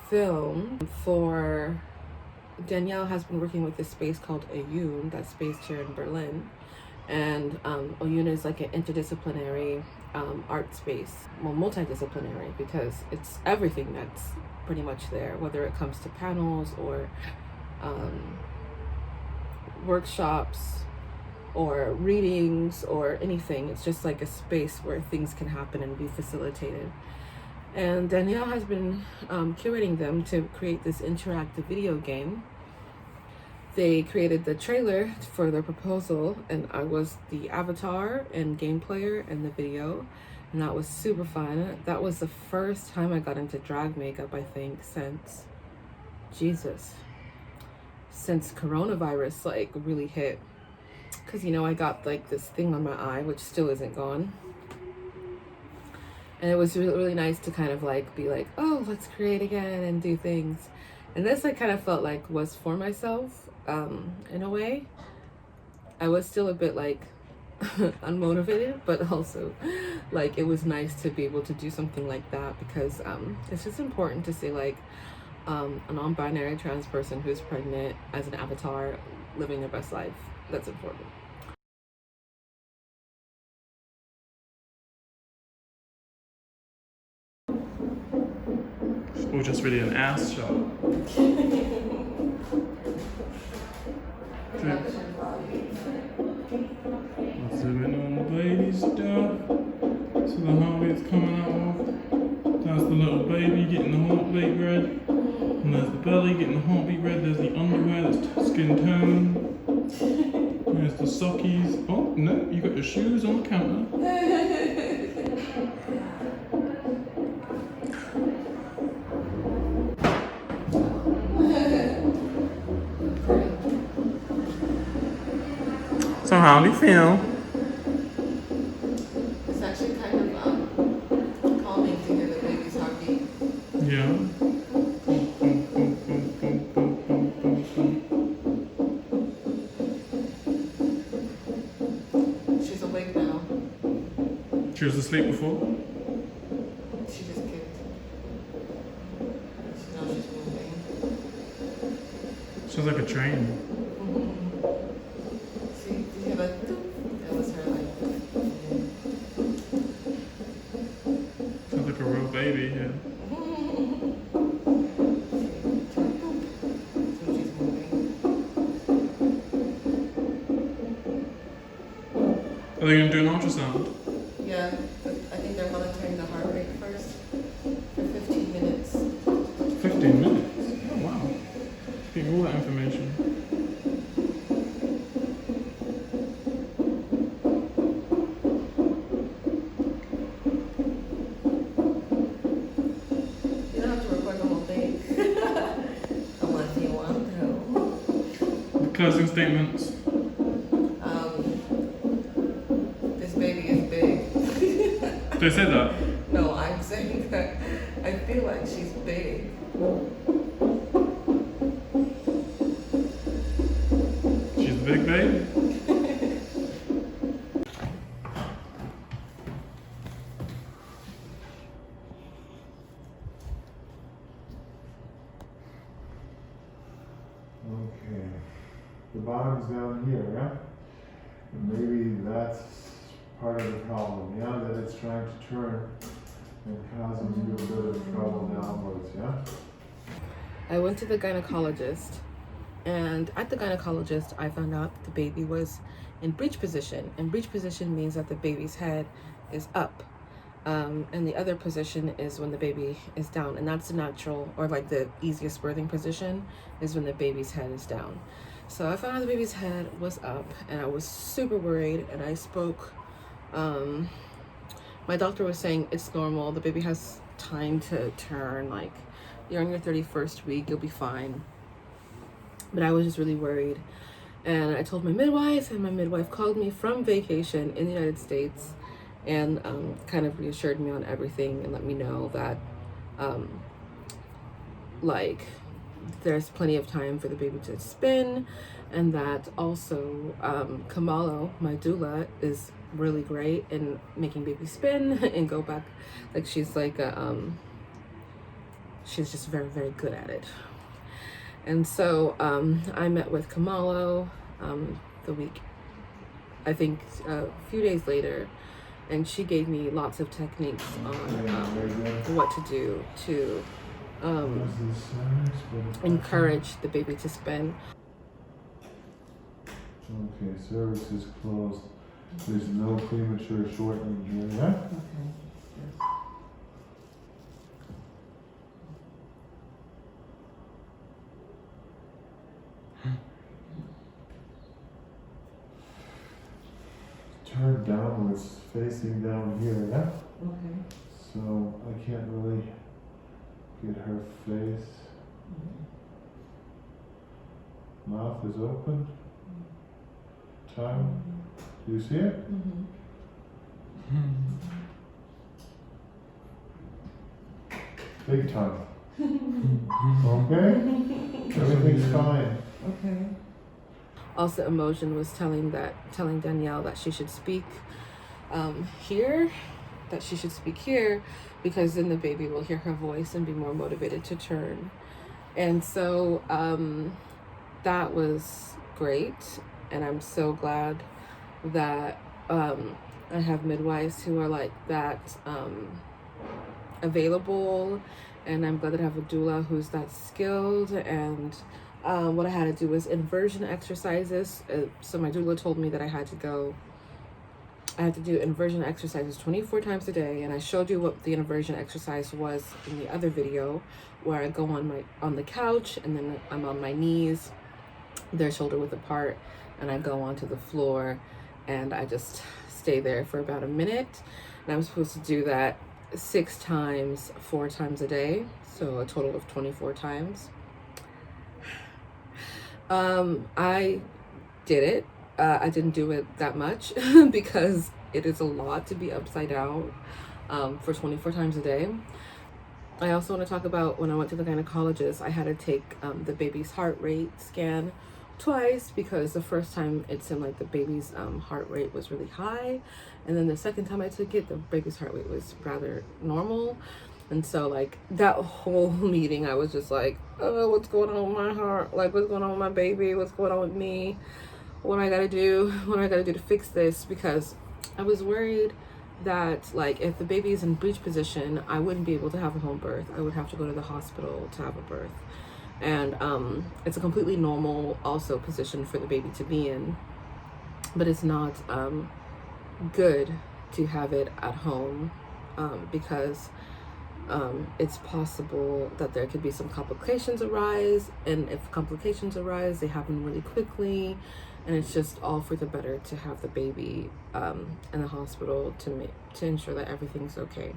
film for Danielle has been working with this space called Ayun, that's based here in Berlin. And Oyun is like an interdisciplinary art space, well, multidisciplinary, because it's everything that's pretty much there, whether it comes to panels or workshops or readings or anything. It's just like a space where things can happen and be facilitated. And Danielle has been curating them to create this interactive video game. They created the trailer for their proposal, and I was the avatar and game player in the video, and that was super fun. That was the first time I got into drag makeup, I think, since coronavirus like really hit. Because, you know, I got like this thing on my eye, which still isn't gone. And it was really, really nice to kind of like be like, oh, let's create again and do things. And this I kind of felt like was for myself, in a way. I was still a bit like unmotivated, but also like it was nice to be able to do something like that, because it's just important to see like a non-binary trans person who's pregnant as an avatar living their best life. That's important. Or just really an ass shot. Zoom in on the baby stuff. So the heartbeat's coming out of. That's the little baby getting the heartbeat red. And there's the belly getting the heartbeat red. There's the underwear that's skin tone. There's the sockies. Oh, no, you got your shoes on the counter. So how do you feel? It's actually kind of calming to hear the baby's heartbeat. Yeah. She's awake now. She was asleep before? She just kicked. Now she's moving. She was like a train. See, did you hear that? That was her like. Sounds like a real baby, yeah. She's moving. Are they going to do an ultrasound? Yeah, but I think they're monitoring the heart rate first for 15 minutes. 15 minutes? Oh, wow. Getting all that information. You don't have to record the whole thing. Unless you want to. Closing statements. This baby is big. They said that? No, I'm saying that I feel like she's big. She's a big baby? Okay, the bottom's down here, yeah? And maybe that's part of the problem, yeah? That it's trying to turn and causing you a bit of trouble downwards, yeah? I went to the gynecologist, and at the gynecologist, I found out the baby was in breech position. And breech position means that the baby's head is up. And the other position is when the baby is down, and that's the natural, or like the easiest birthing position is when the baby's head is down. So I found out the baby's head was up, and I was super worried, and I spoke, my doctor was saying it's normal, the baby has time to turn, like you're on your 31st week, you'll be fine. But I was just really worried, and I told my midwife, and my midwife called me from vacation in the United States and kind of reassured me on everything and let me know that like there's plenty of time for the baby to spin, and that also Kamalo, my doula, is really great in making baby spin and go back. Like she's like a she's just very, very good at it. And so I met with Kamalo the week, I think a few days later, and she gave me lots of techniques on what to do to encourage the baby to spin. Okay, cervix is closed. There's no premature shortening here, yeah? Okay. Turn downwards, facing down here, yeah? Okay. So I can't really get her face. Mouth is open. Tongue. Do you see it? Big tongue. Okay? Everything's fine. Okay. Also, Emotion was telling Danielle that she should speak here, because then the baby will hear her voice and be more motivated to turn. And so that was great, and I'm so glad that I have midwives who are like that available, and I'm glad that I have a doula who's that skilled. And what I had to do was inversion exercises. So my doula told me that I had to do inversion exercises 24 times a day, and I showed you what the inversion exercise was in the other video, where I go on the couch, and then I'm on my knees, they're shoulder width apart, and I go onto the floor, and I just stay there for about a minute. And I'm supposed to do that 6 times, 4 times a day, so a total of 24 times. I did it. I didn't do it that much because it is a lot to be upside down for 24 times a day. I also want to talk about when I went to the gynecologist, I had to take the baby's heart rate scan twice, because the first time it seemed like the baby's heart rate was really high, and then the second time I took it, the baby's heart rate was rather normal. And so like that whole meeting, I was just like, oh, what's going on with my heart? Like, what's going on with my baby? What's going on with me? What do I gotta do? What do I gotta do to fix this? Because I was worried that like if the baby is in breech position, I wouldn't be able to have a home birth. I would have to go to the hospital to have a birth. And it's a completely normal also position for the baby to be in, but it's not good to have it at home because it's possible that there could be some complications arise, and if complications arise, they happen really quickly, and it's just all for the better to have the baby in the hospital to ensure that everything's okay.